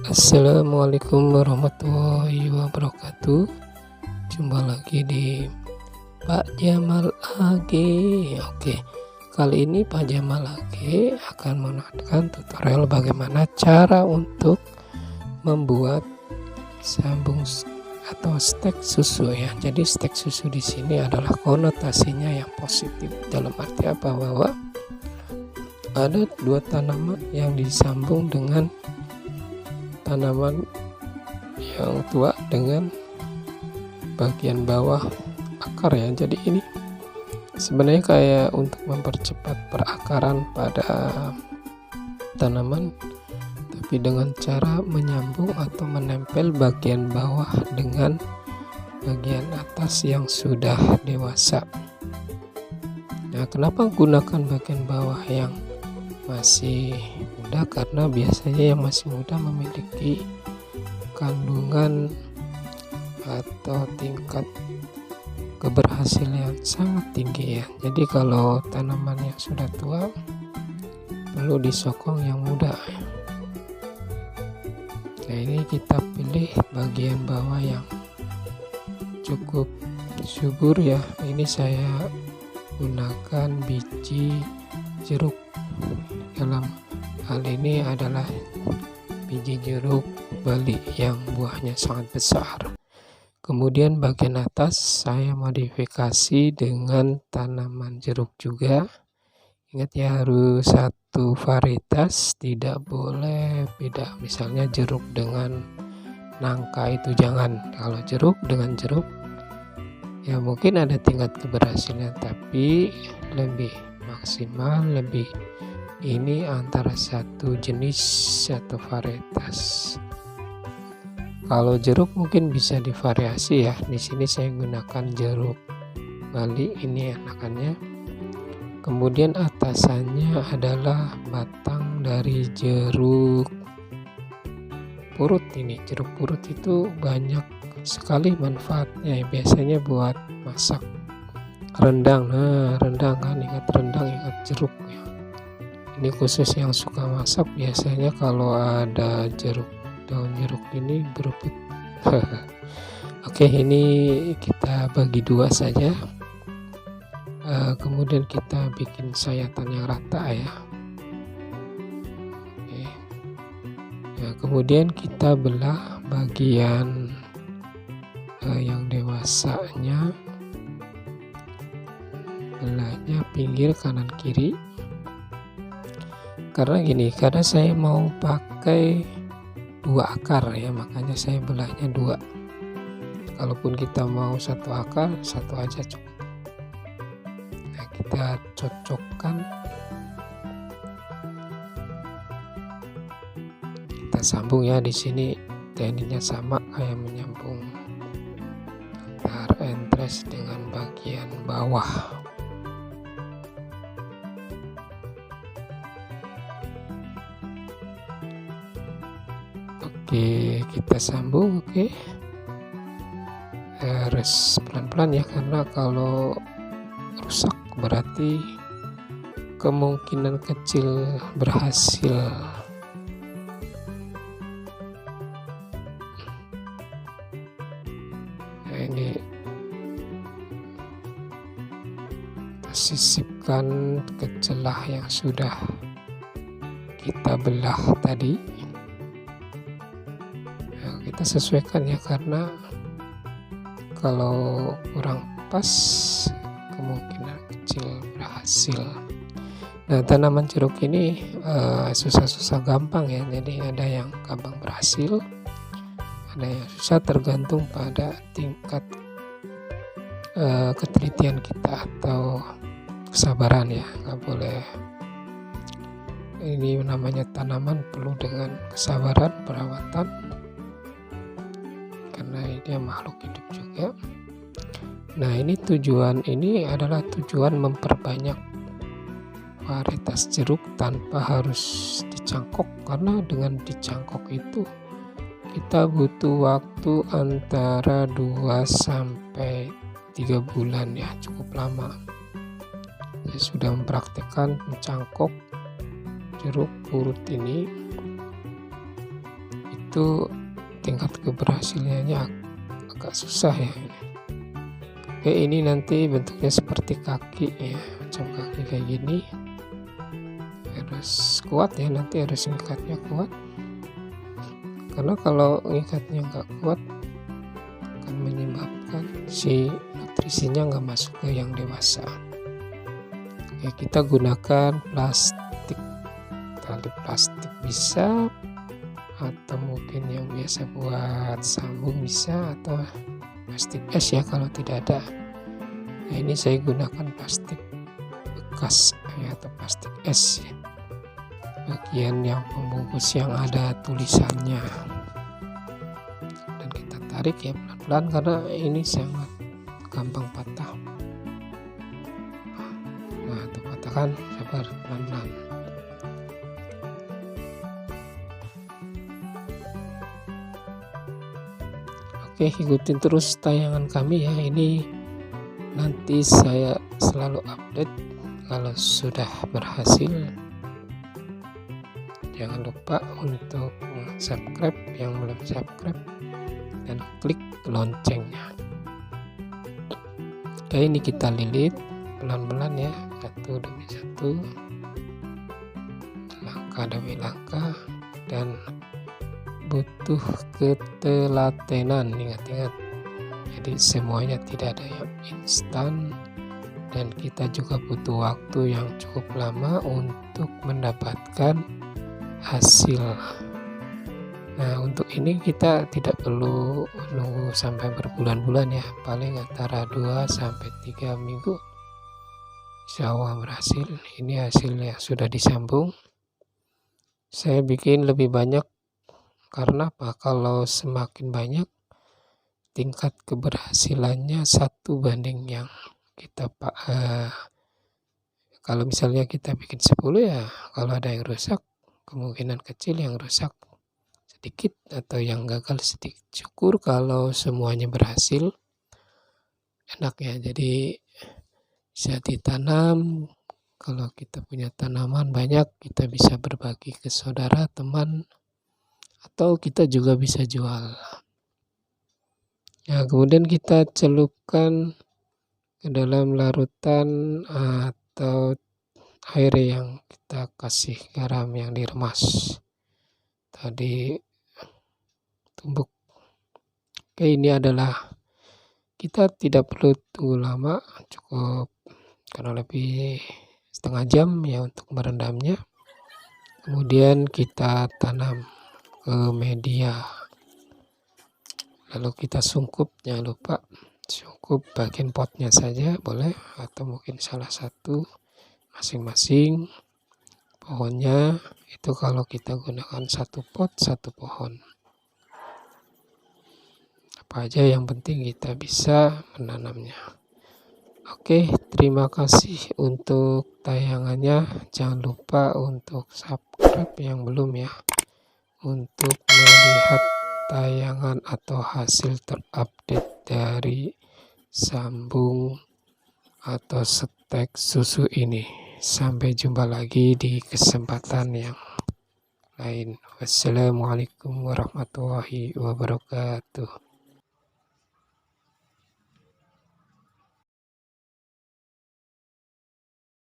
Assalamualaikum warahmatullahi wabarakatuh. Jumpa lagi di Pak Jamal AG. Oke, kali ini Pak Jamal AG akan menawarkan tutorial bagaimana cara untuk membuat sambung atau stek susu ya. Jadi stek susu di sini adalah konotasinya yang positif. Dalam arti apa? Bahwa ada dua tanaman yang disambung dengan tanaman yang tua dengan bagian bawah akar ya. Jadi ini sebenarnya kayak untuk mempercepat perakaran pada tanaman, tapi dengan cara menyambung atau menempel bagian bawah dengan bagian atas yang sudah dewasa. Nah, kenapa gunakan bagian bawah yang masih muda? Karena biasanya yang masih muda memiliki kandungan atau tingkat keberhasilan sangat tinggi ya. Jadi kalau tanaman yang sudah tua perlu disokong yang muda. Nah, ini kita pilih bagian bawah yang cukup subur ya. Ini saya gunakan biji jeruk. Dalam hal ini adalah biji jeruk Bali yang buahnya sangat besar. Kemudian bagian atas saya modifikasi dengan tanaman jeruk juga. Ingat ya, harus satu varietas, tidak boleh beda. Misalnya jeruk dengan nangka itu jangan. Kalau jeruk dengan jeruk ya mungkin ada tingkat keberhasilan, tapi lebih maksimal, lebih ini antara satu jenis atau varietas. Kalau jeruk mungkin bisa divariasi ya. Di sini saya gunakan jeruk Bali, ini anakannya. Kemudian atasannya adalah batang dari jeruk purut. Ini jeruk purut itu banyak sekali manfaatnya. Biasanya buat masak rendang. Nah, rendang kan, ingat rendang, ingat jeruk ya. Ini khusus yang suka masak, biasanya kalau ada jeruk, daun jeruk ini berebut. Oke, ini kita bagi dua saja. Kemudian kita bikin sayatan yang rata ya. Oke. Nah, kemudian kita belah bagian yang dewasanya, belahnya pinggir kanan kiri. Karena gini, karena saya mau pakai dua akar ya, makanya saya belahnya dua. Kalaupun kita mau satu akar, satu aja cukup. Nah, kita cocokkan, kita sambung ya. Di sini tekniknya sama kayak menyambung antara entres dengan bagian bawah. Oke, kita sambung. Oke, harus pelan-pelan ya, karena kalau rusak berarti kemungkinan kecil berhasil. Nah, ini kita sisipkan ke celah yang sudah kita belah tadi. Kita sesuaikan ya, karena kalau kurang pas kemungkinan kecil berhasil. Nah, tanaman jeruk ini susah-susah gampang ya. Jadi ada yang gampang berhasil, ada yang susah, tergantung pada tingkat ketelitian kita atau kesabaran ya. Nggak boleh, ini namanya tanaman perlu dengan kesabaran, perawatan, karena dia makhluk hidup juga. Nah, ini tujuan ini adalah tujuan memperbanyak varietas jeruk tanpa harus dicangkok, karena dengan dicangkok itu kita butuh waktu antara 2 sampai 3 bulan ya, cukup lama. Saya sudah mempraktekkan mencangkok jeruk purut ini itu tingkat keberhasilannya agak susah ya. Oke, ini nanti bentuknya seperti kaki ya, macam kaki kayak gini. Harus kuat ya, nanti harus ngikatnya kuat, karena kalau ngikatnya nggak kuat akan menyebabkan si nutrisinya nggak masuk ke yang dewasa. Oke, kita gunakan plastik, tali plastik bisa, atau mungkin yang biasa buat sambung bisa, atau plastik es ya kalau tidak ada. Nah, ini saya gunakan plastik bekas ya, atau plastik es ya, bagian yang pembungkus yang ada tulisannya, dan kita tarik ya pelan-pelan karena ini sangat gampang patah. Nah, itu patahkan, sabar, pelan-pelan. Oke, ikutin terus tayangan kami ya. Ini nanti saya selalu update kalau sudah berhasil. Jangan lupa untuk subscribe yang belum subscribe dan klik loncengnya. Oke, ini kita lilit pelan-pelan ya, satu demi satu, langkah demi langkah, dan butuh ketelatenan, ingat-ingat. Jadi semuanya tidak ada yang instan, dan kita juga butuh waktu yang cukup lama untuk mendapatkan hasil. Nah, untuk ini kita tidak perlu nunggu sampai berbulan-bulan ya, paling antara 2-3 minggu insya Allah berhasil. Ini hasilnya sudah disambung. Saya bikin lebih banyak karena apa? Kalau semakin banyak, tingkat keberhasilannya 1 banding yang kita kalau misalnya kita bikin 10 ya, kalau ada yang rusak, kemungkinan kecil yang rusak sedikit atau yang gagal sedikit. Syukur kalau semuanya berhasil, enak ya, jadi bisa ditanam. Kalau kita punya tanaman banyak, kita bisa berbagi ke saudara, teman, atau kita juga bisa jual. Nah, kemudian kita celupkan ke dalam larutan atau air yang kita kasih garam yang diremas tadi, tumbuk. Oke, ini adalah, kita tidak perlu tunggu lama, cukup kurang lebih setengah jam ya untuk merendamnya. Kemudian kita tanam ke media, lalu kita sungkup. Jangan lupa sungkup bagian potnya saja boleh, atau mungkin salah satu masing-masing pohonnya. Itu kalau kita gunakan 1 pot 1 pohon, apa aja yang penting kita bisa menanamnya. Oke, terima kasih untuk tayangannya. Jangan lupa untuk subscribe yang belum ya, untuk melihat tayangan atau hasil terupdate dari sambung atau stek susu ini. Sampai jumpa lagi di kesempatan yang lain. Wassalamualaikum warahmatullahi wabarakatuh.